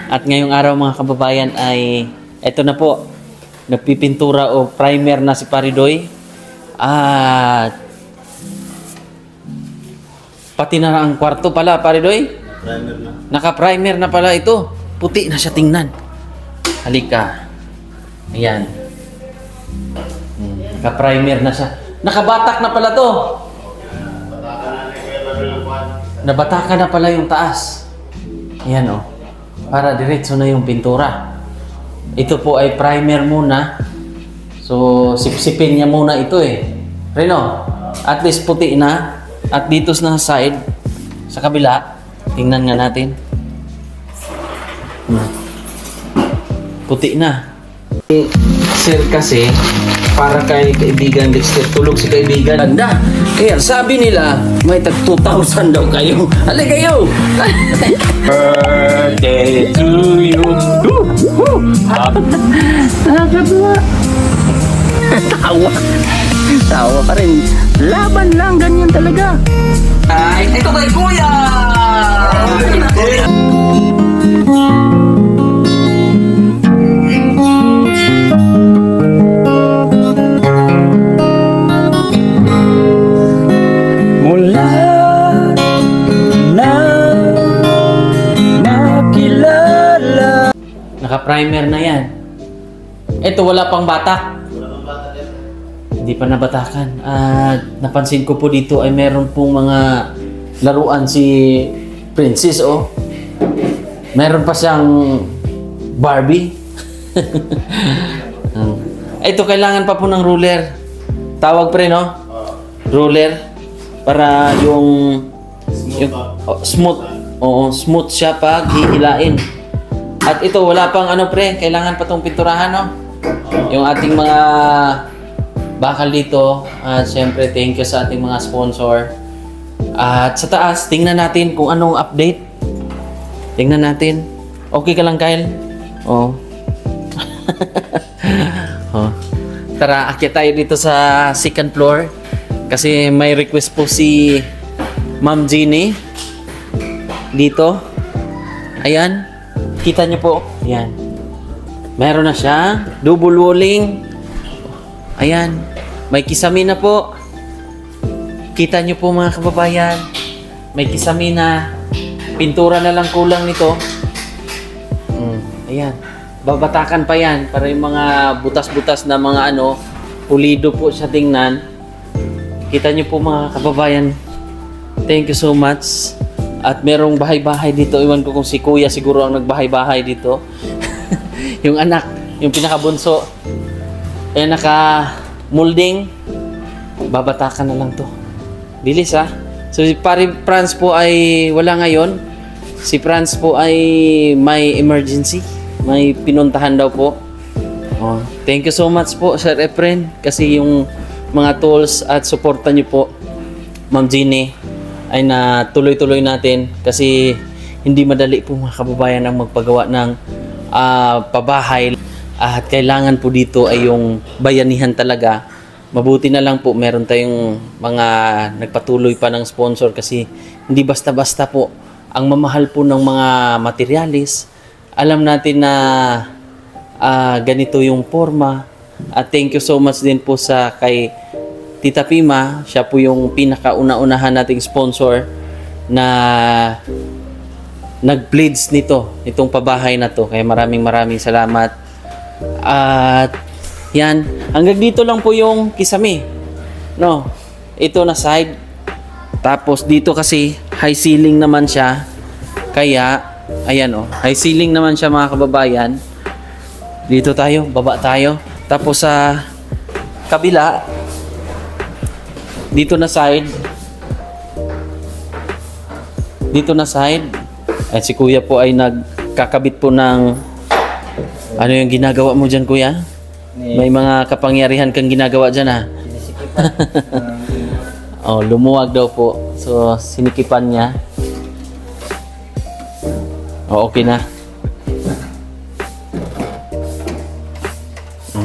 At ngayong araw mga kababayan ay eto na po. Nagpipintura o primer na si Paridoy. At pati na ang kwarto pala, Paridoy. Primer na. Naka-primer na pala ito. Puti na siya tingnan. Halika. Ayan. Naka-primer na siya. Nakabatak na pala to. Nabataka na pala yung taas. Ayan o. Para diretso na yung pintura. Ito po ay primer muna. So, sipsipin niya muna ito eh. Reno, at least puti na. At dito sa side, sa kabila, tingnan nga natin. Puti na. Sir kasi, para kay kaibigan Dexter, tulog si kaibigan. Anda, kaya sabi nila, may tag 2,000 daw kayo. Halay kayo! Birthday to you! Tawa! Tawa pa rin. Laban lang, ganyan talaga. Ay, ito kay Kuya! Naka-primer na yan. Ito, wala pang batak. Hindi pa nabatakan. Napansin ko po dito ay meron pong mga laruan si Princess, oh. Meron pa siyang Barbie. Ito, kailangan pa po ng ruler. Tawag pre, no? Ruler. Para yung smooth. Oo, smooth siya pag hihilain. At ito, wala pang ano pre, kailangan pa itong pinturahan, no? Yung ating mga bakal dito. At syempre, thank you sa ating mga sponsor. At sa taas, tingnan natin kung anong update. Tingnan natin. Okay ka lang, Kyle? Oo. Oh. Tara, akyat tayo dito sa second floor. Kasi may request po si Ma'am Jeannie. Dito. Ayan. Kita niyo po. Ayan. Meron na siya. Double walling. Ayan. May kisame na po. Kita niyo po mga kababayan. May kisame na. Pintura na lang kulang nito. Ayan. Babatakan pa yan. Para yung mga butas-butas na mga ano. Pulido po siya tingnan. Kita niyo po mga kababayan. Thank you so much. At merong bahay-bahay dito. Iwan ko kung si Kuya siguro ang nagbahay-bahay dito. Yung anak, yung pinakabunso. Eh, naka-molding. Babatakan na lang to. Bilis ha. So si Pari Franz po ay wala ngayon. Si Franz po ay may emergency. May pinuntahan daw po. Oh, thank you so much po Sir Efren. Kasi yung mga tools at suporta niyo po Ma'am Jeannie ay na tuloy-tuloy natin kasi hindi madali po mga kababayan ang magpagawa ng pabahay at kailangan po dito ay yung bayanihan talaga. Mabuti na lang po meron tayong mga nagpatuloy pa ng sponsor kasi hindi basta-basta po ang mamahal po ng mga materialis. Alam natin na ganito yung forma at thank you so much din po sa kay Tita Pima, siya po yung pinakauna-unahan nating sponsor na nag-bleeds nito, itong pabahay na to. Kaya maraming salamat. At yan, hanggang dito lang po yung kisame. No, ito na side. Tapos dito kasi high ceiling naman siya. Kaya, ayan oh, high ceiling naman siya mga kababayan. Dito tayo, baba tayo. Tapos sa kabila, dito na side. Dito na side. At si Kuya po ay nagkakabit po ng ano yung ginagawa mo dyan, Kuya? May mga kapangyarihan kang ginagawa dyan, ha? Oh, lumuwag daw po. So, sinikipan niya. Oh, okay na.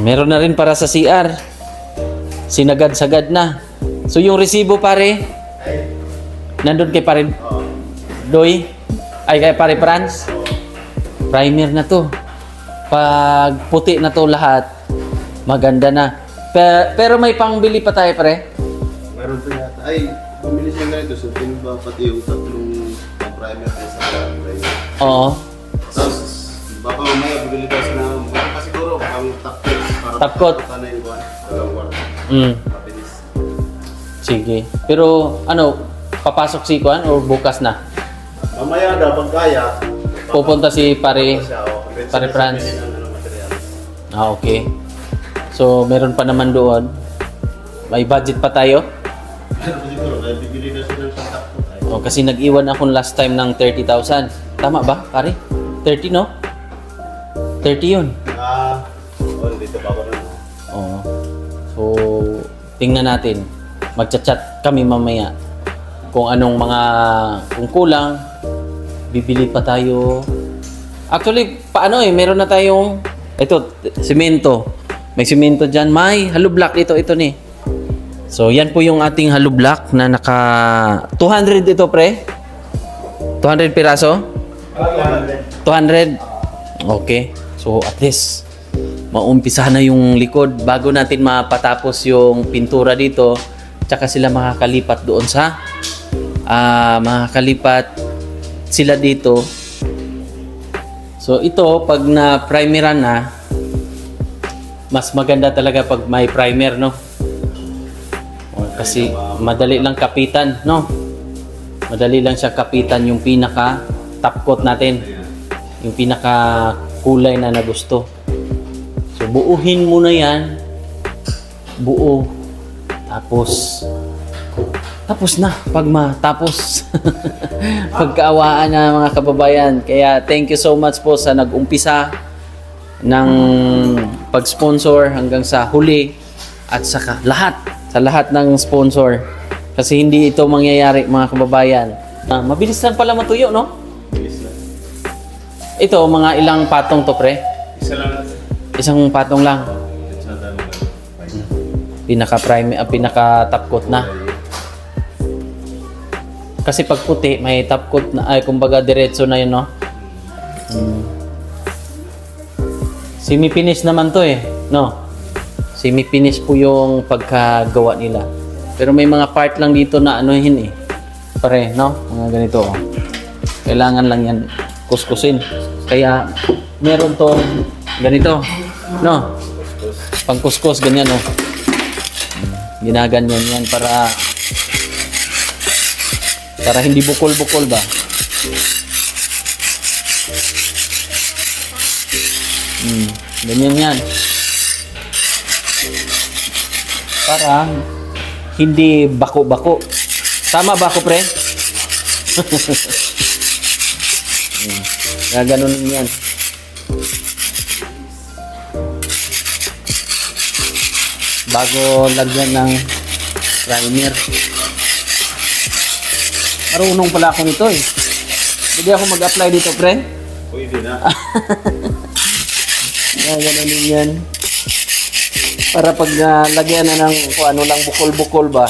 Meron na rin para sa CR. Sinagad-sagad na. So yung resibo pare, nandun kay pare Doy, ay kay pare Franz. Primer na to. Pag puti na to lahat, maganda na. Pero may pangbili pa tayo, pre? Meron pa yata. Ay, bumili siya ganito. So, ba pati yung tatlong primer na sa primer. Oo. Tapos, baka mamaya bibili tayo na baka siguro ang top coat. Top coat. Para yung buwan. Walang war. Mabilis. Sige. Pero ano, papasok si Kuan o bukas na? Mamaya na, pag kaya, Pupunta si Pare Franz. Okay. So, meron pa naman doon. May budget pa tayo. Pero siguro, kaya bibili na sila ng top coat. Oh, kasi nag-iwan ako last time ng 30,000. Tama ba, pare? 30, no? 30 yun. Dito pa ako na. Oo. So, tingnan natin. Magchat-chat kami mamaya. Kung anong mga, kung kulang, bibili pa tayo. Actually, paano meron na tayong, ito, simento. May simento dyan. May hollow block dito. Ito ni. So, yan po yung ating hollow block na naka 200 ito, pre. 200 piraso? 200. Okay. So, at least, maumpisa na yung likod bago natin mapatapos yung pintura dito. Tsaka sila makakalipat doon sa makakalipat sila dito. So, ito, pag na-primeran na, mas maganda talaga pag may primer, no? Kasi madali lang kapitan, no? Madali lang siya kapitan yung pinaka top coat natin. Yung pinaka kulay na nagusto. So buuhin mo na yan. Buo. Tapos na pag matapos. Pagkaawaan na mga kababayan. Kaya thank you so much po sa nag-umpisa ng pag-sponsor hanggang sa huli at sa lahat ng sponsor. Kasi hindi ito mangyayari mga kababayan. Mabilis lang pala matuyo, no? Bilis na. Ito, mga ilang patong to, pre? Isa lang. Isang patong lang. Pinaka-top coat na. Kasi pag puti, may top coat na, ay kumbaga diretso na yun, no? Semi-finish naman to eh, no? Semi-finish po yung pagkagawa nila. Pero may mga part lang dito na anuhin eh. Pare, no? Mga ganito, oh. Kailangan lang yan kuskusin. Kaya, meron tong ganito, no? Pangkuskus, ganyan, no? Ginaganyan yan para hindi bukol-bukol ba? Ganyan yan. Para hindi bako-bako. Tama ba ako, pre? Gaganunin yan. Bago lagyan ng primer. Marunong pala ako nito eh. Hindi ako mag-apply dito, pre. Pwede na. Gaganunin yan. Para pag lagyan na ng kung ano lang bukol-bukol ba.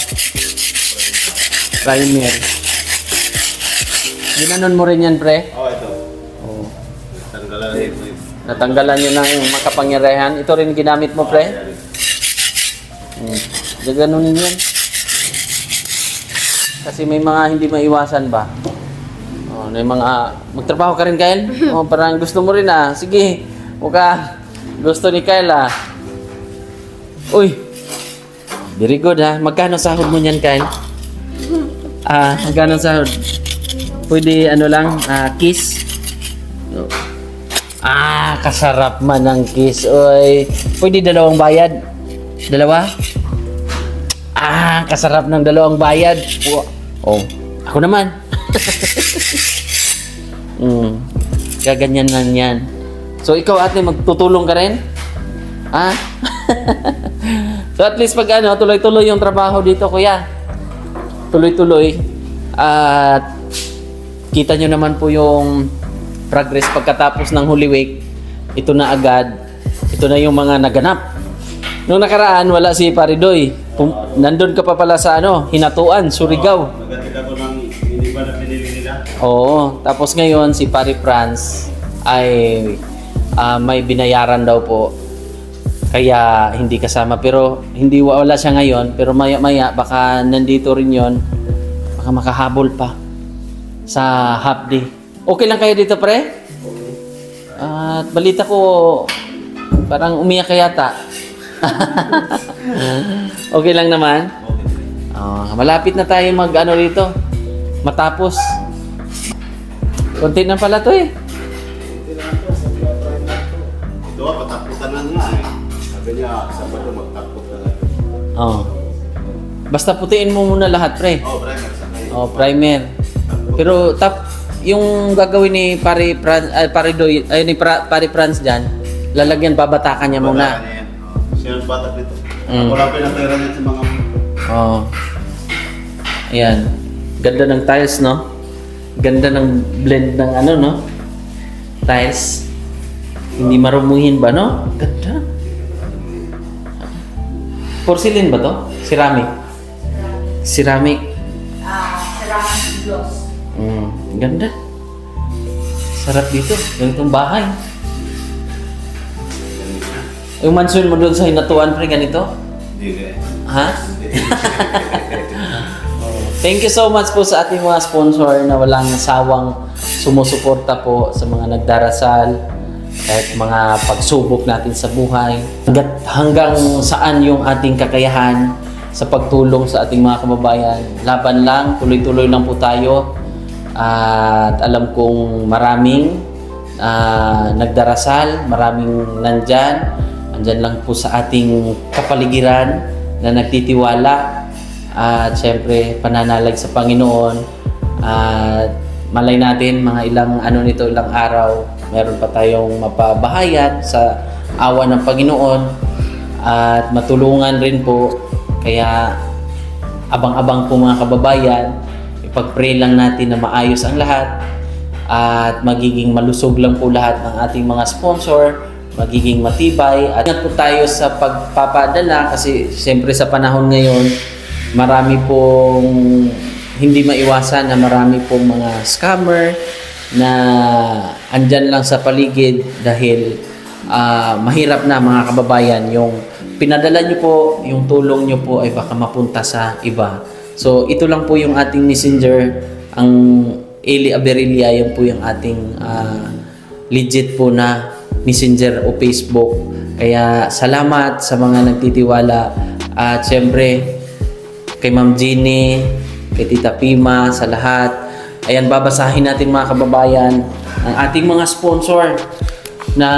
Primer. Ginanon mo rin yan, pre? Oo, ito. Oo. Tanggalan ito. Natanggalan nyo ng makapangyarihan. Ito rin ginamit mo, pre? Gaganunin yan. Kasi may mga hindi maiwasan ba? Oh, may mga magtrabaho ka rin, Kyle? Oh, parang gusto mo rin ah. Sige. Muka gusto ni Kyle ah. Uy. Very good ha. Magkano sahod mo niyan, Kyle? Magkano sahod? Pwede ano lang, kiss. Kasarap man ang kiss. Oy. Pwede dalawang bayad. Dalawa? Kasarap ng dalawang bayad. Oh, ako naman. Gaganyan lang yan. So, ikaw ate, magtutulong ka rin? So, at least pag tuloy-tuloy yung trabaho dito, kuya. Tuloy-tuloy. At kita nyo naman po yung progress pagkatapos ng Holy Week. Ito na agad. Ito na yung mga naganap. Nung nakaraan, wala si Paridoy. Nandun ka pa pala sa Hinatuan, Surigao. Nagatik ako ng hindi ba na pinili nila? Oo. Tapos ngayon, si Pare Franz ay may binayaran daw po. Kaya hindi kasama. Pero hindi wala siya ngayon. Pero maya-maya baka nandito rin yon. Baka makahabol pa sa half day. Okay lang kayo dito, pre? At balita ko parang umiyak ka yata. Okay lang naman? Malapit na tayo mag-ano dito. Matapos. Konti na pala to eh. Doon, pataputan na nga eh. Sabi niya, Sabado magtapot na nga. Basta putiin mo muna lahat, pre. Primer sa kayo. Primer. Pero yung gagawin ni Pare Franz dyan, lalagyan, babatakan niya muna. Siya ang batak dito. Ako lang pinatira niya sa mga... Ayan. Ganda ng tiles, no? Ganda ng blend ng ano, no? Tiles. Hindi marumuhin ba, no? Ganda. Porcelain ba to? Ceramic? Ceramic. Ceramic gloss. Ganda. Sarap dito. Ganitong bahay. Yung mansion mo doon sa Hinatuan, pre, ganito? Hindi. Ha? Thank you so much po sa ating mga sponsor na walang sawang sumusuporta po sa mga nagdarasal at mga pagsubok natin sa buhay. Hanggang saan yung ating kakayahan sa pagtulong sa ating mga kababayan. Laban lang, tuloy-tuloy lang po tayo. At alam kong maraming nagdarasal, maraming nandyan. Andyan lang po sa ating kapaligiran na nagtitiwala. At syempre, pananalig sa Panginoon. At malay natin, mga ilang araw, meron pa tayong mapabahayan sa awa ng Panginoon. At matulungan rin po. Kaya, abang-abang po mga kababayan, ipag-pray lang natin na maayos ang lahat. At magiging malusog lang po lahat ng ating mga sponsor. Magiging matibay. At ingat po tayo sa pagpapadala kasi syempre sa panahon ngayon, marami pong hindi maiwasan na marami pong mga scammer na andyan lang sa paligid dahil mahirap na mga kababayan. Yung pinadala nyo po, yung tulong nyo po ay baka mapunta sa iba. So ito lang po yung ating messenger, ang Eli Aberilla, yan po yung ating legit po na messenger o Facebook. Kaya salamat sa mga nagtitiwala at syempre kay Ma'am Jeannie, kay Tita Pima, sa lahat. Ayan, babasahin natin mga kababayan ang ating mga sponsor na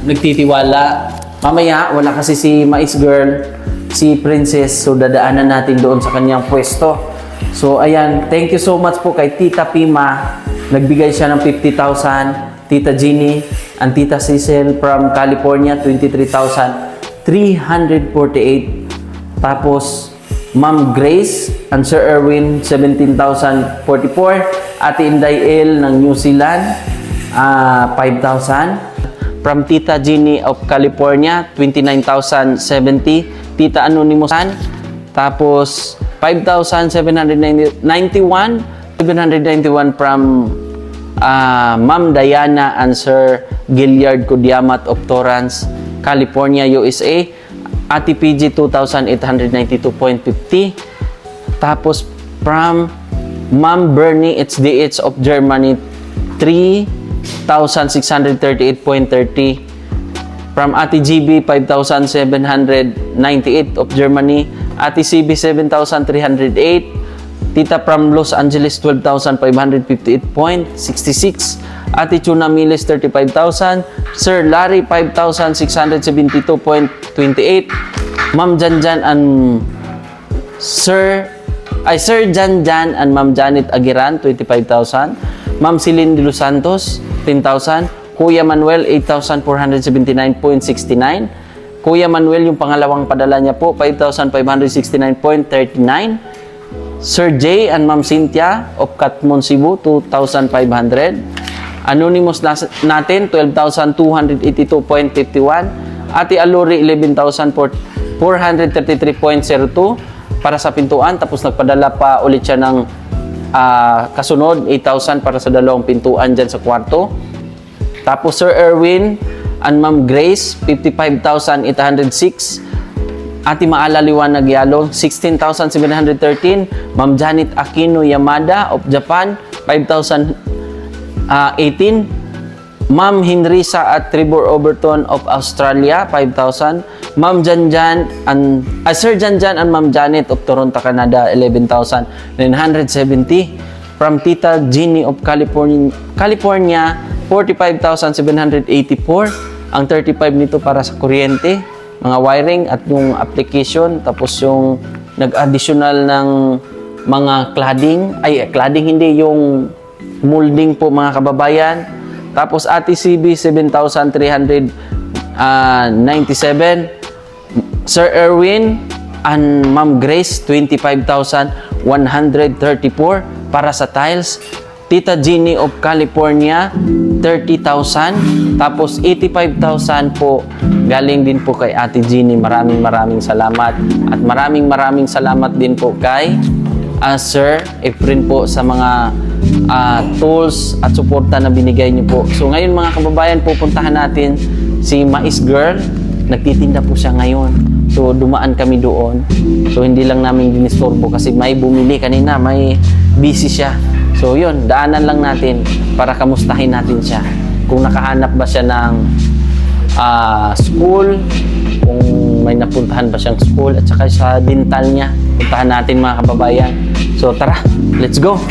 nagtitiwala. Mamaya, wala kasi si Mais Girl, si Princess, so dadaanan natin doon sa kanyang pwesto. So ayan, thank you so much po kay Tita Pima. Nagbigay siya ng 50,000. Tita Jeannie and Tita Cecil from California, 23,348. Tapos Ma'am Grace and Sir Erwin, 17,044. Ate Inday L ng New Zealand, 5,000. From Tita Jeannie of California, 29,070. Tita Anonymous, tapos 5,791. 791 from Ma'am Diana and Sir Gilliard Kudiamat of Torrance, California, USA. Ate PG, 2,892.50. Tapos from Ma'am Bernie HDH of Germany, 3,638.30. From Ate GB, 5,798 of Germany. Ate CB, 7,308. Tita from Los Angeles, 12,558.66. Ate Chuna Miles, 35,000. Sir Larry, 5,672.28. Ma'am Janjan and Sir Janjan and Ma'am Janet Agiran, 25,000. Ma'am Celine De Los Santos, 10,000. Kuya Manuel, 8,479.69. Kuya Manuel, yung pangalawang padala niya po, 5,569.39. Sir J and Ma'am Cynthia of Katmon, Cebu, 2,500. Anonymous natin, 12,282.51. Ate Aluri, 11,433.02 para sa pintuan. Tapos nagpadala pa ulit siya ng kasunod, 8,000 para sa dalawang pintuan dyan sa kwarto. Tapos Sir Erwin and Ma'am Grace, 55,806. Ate Maala Liwanag Yalo, 16,713. Ma'am Janet Aquino Yamada of Japan, 5,018. Ma'am Henrisa at Trevor Overton of Australia, 5,000. Ma'am Janjan and Sir Janjan and Ma'am Janet of Toronto, Canada, 11,970. From Tita Jeannie of California, 45,784. Ang 35 nito para sa kuryente, mga wiring at yung application, tapos yung nag-additional ng mga cladding hindi, yung molding po mga kababayan. Tapos Ate CB 7,397. Sir Erwin and Ma'am Grace 25,134 para sa tiles. Tita Jeannie of California 30,000. Tapos 85,000 po galing din po kay Ate Jeannie. Maraming salamat. At maraming salamat din po kay Sir Efren po sa mga tools at suporta na binigay niyo po. So ngayon mga kababayan, pupuntahan natin si Mais Girl. Nagtitinda po siya ngayon. So dumaan kami doon. So hindi lang namin dinistorbo kasi may bumili kanina, may busy siya. So yun, daanan lang natin para kamustahin natin siya. Kung nakahanap ba siya ng school, kung may napuntahan ba siyang school, at saka sa dental niya. Puntahan natin mga kababayan. So tara, let's go!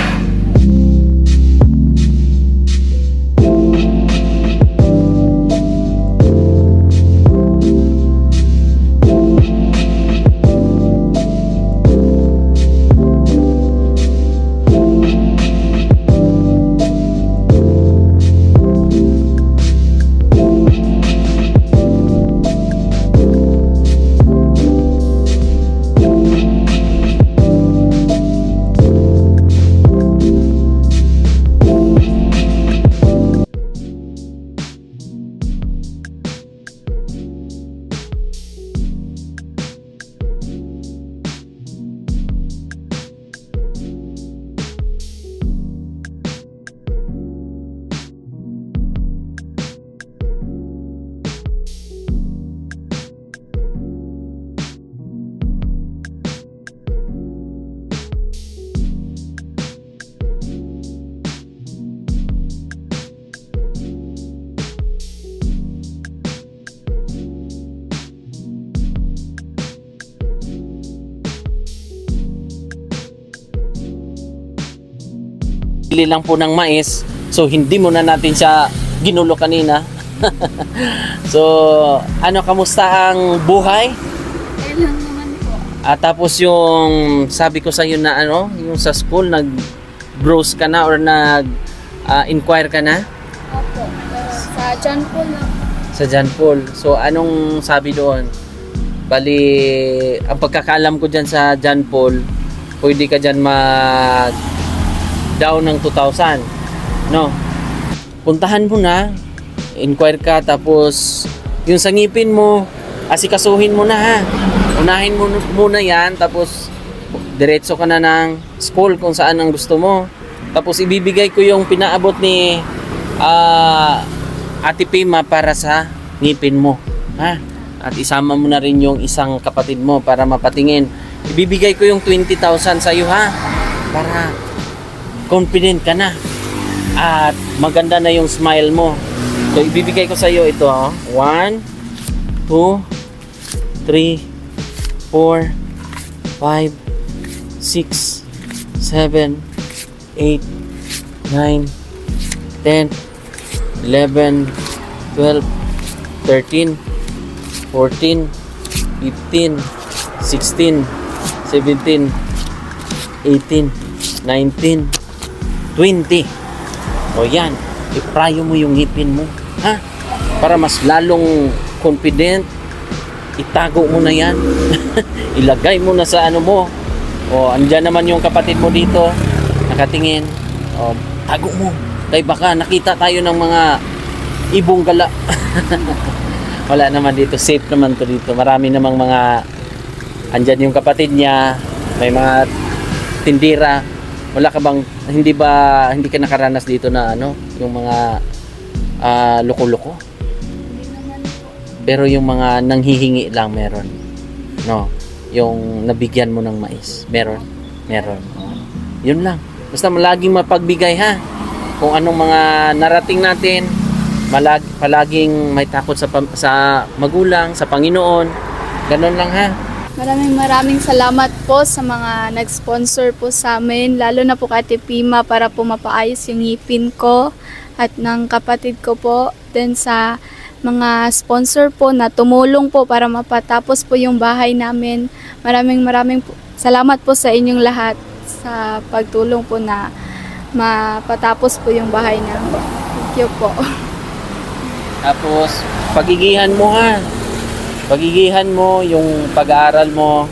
Bili lang po ng mais. So hindi muna natin siya ginulo kanina. So ano, kamusta ang buhay? Kailan naman po. At tapos yung sabi ko sa iyo na ano, yung sa school nag-browse ka na or nag-inquire ka na? Opo. Sa John Paul lang. Sa John Paul. So anong sabi doon? Bali, ang pagkakalam ko dyan sa John Paul, pwede ka dyan down ng 2,000, no? Puntahan mo na, inquire ka, tapos yung sa ngipin mo, asikasuhin mo na, ha. Unahin mo muna yan, tapos diretso ka na ng school kung saan ang gusto mo. Tapos ibibigay ko yung pinaabot ni Ate Pima para sa ngipin mo, ha. At isama mo na rin yung isang kapatid mo para mapatingin. Ibibigay ko yung 20,000 sa iyo, ha, para confident ka na at maganda na yung smile mo. So ibibigay ko sa iyo ito, 1 2 3 4 5 6 7 8 9 10 11 12 13 14 15 16 17 18 19 20. O yan, iprayo mo yung ngipin mo, ha? Para mas lalong confident. Itago mo na yan. Ilagay mo na sa ano mo. O andyan naman yung kapatid mo dito, nakatingin. O tago mo. Kaya baka nakita tayo ng mga ibong gala. Wala naman dito, safe naman to dito. Marami namang mga, andyan yung kapatid niya, may mga tindira. Wala ka bang, hindi ka nakaranas dito na ano, yung mga loko-loko. Hindi naman po. Pero yung mga nanghihingi lang meron. No, yung nabigyan mo ng mais, meron. Yun lang. Basta laging mapagbigay ha. Kung anong mga narating natin, palaging may takot sa magulang, sa Panginoon. Ganun lang ha. Maraming salamat po sa mga nag-sponsor po sa amin, lalo na po kay Ate Pima para po mapaayos yung ngipin ko at ng kapatid ko po. Then sa mga sponsor po na tumulong po para mapatapos po yung bahay namin. Maraming salamat po sa inyong lahat sa pagtulong po na mapatapos po yung bahay namin. Thank you po. Tapos, pagigihan mo ha. Pagigihan mo yung pag-aaral mo.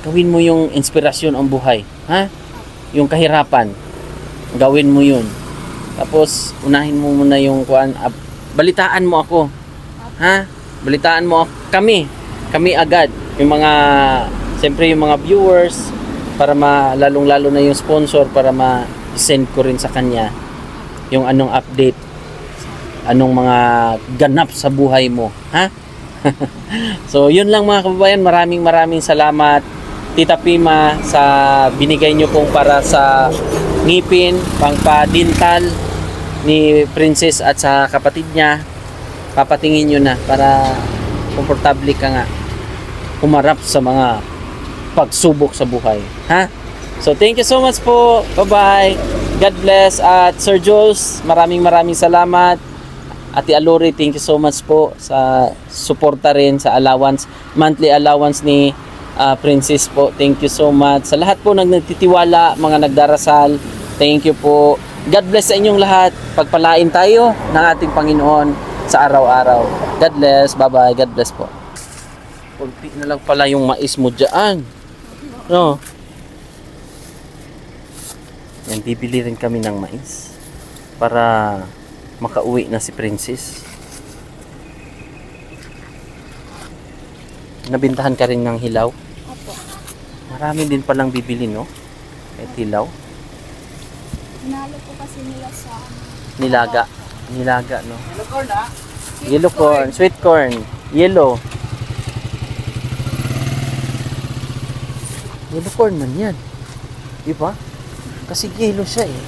Gawin mo yung inspirasyon ang buhay. Ha? Yung kahirapan. Gawin mo yun. Tapos, unahin mo muna yung balitaan mo ako. Ha? Balitaan mo kami. Kami agad. Yung mga, siyempre yung mga viewers, para lalong-lalo na yung sponsor, para ma-send ko rin sa kanya yung anong update, anong mga ganap sa buhay mo. Ha? So, yun lang mga kababayan. Maraming salamat, Tita Pima, sa binigay nyo pong para sa ngipin, pangpa-dental ni Princess at sa kapatid niya. Papatingin nyo na para komportable ka nga humarap sa mga pagsubok sa buhay. Ha? So, thank you so much po. Bye-bye. God bless. At Sir Jules, maraming salamat. Ate Alori, thank you so much po sa suporta rin sa allowance, monthly allowance ni Princess po. Thank you so much. Sa lahat po nagtitiwala, mga nagdarasal, thank you po. God bless sa inyong lahat. Pagpalain tayo ng ating Panginoon sa araw-araw. God bless. Bye-bye. God bless po. Kunti na lang pala yung mais mo dyan. No? Yan, bibili rin kami ng mais para makauwi na si Princess. Nabintahan ka rin ng hilaw? Opo. Marami din palang bibili, no? Kahit hilaw. Pinalo po kasi nila sa Nilaga, no? Yellow corn, ha? Yellow corn, sweet corn, yellow. Yellow corn man yan. Di ba? Kasi yellow siya eh.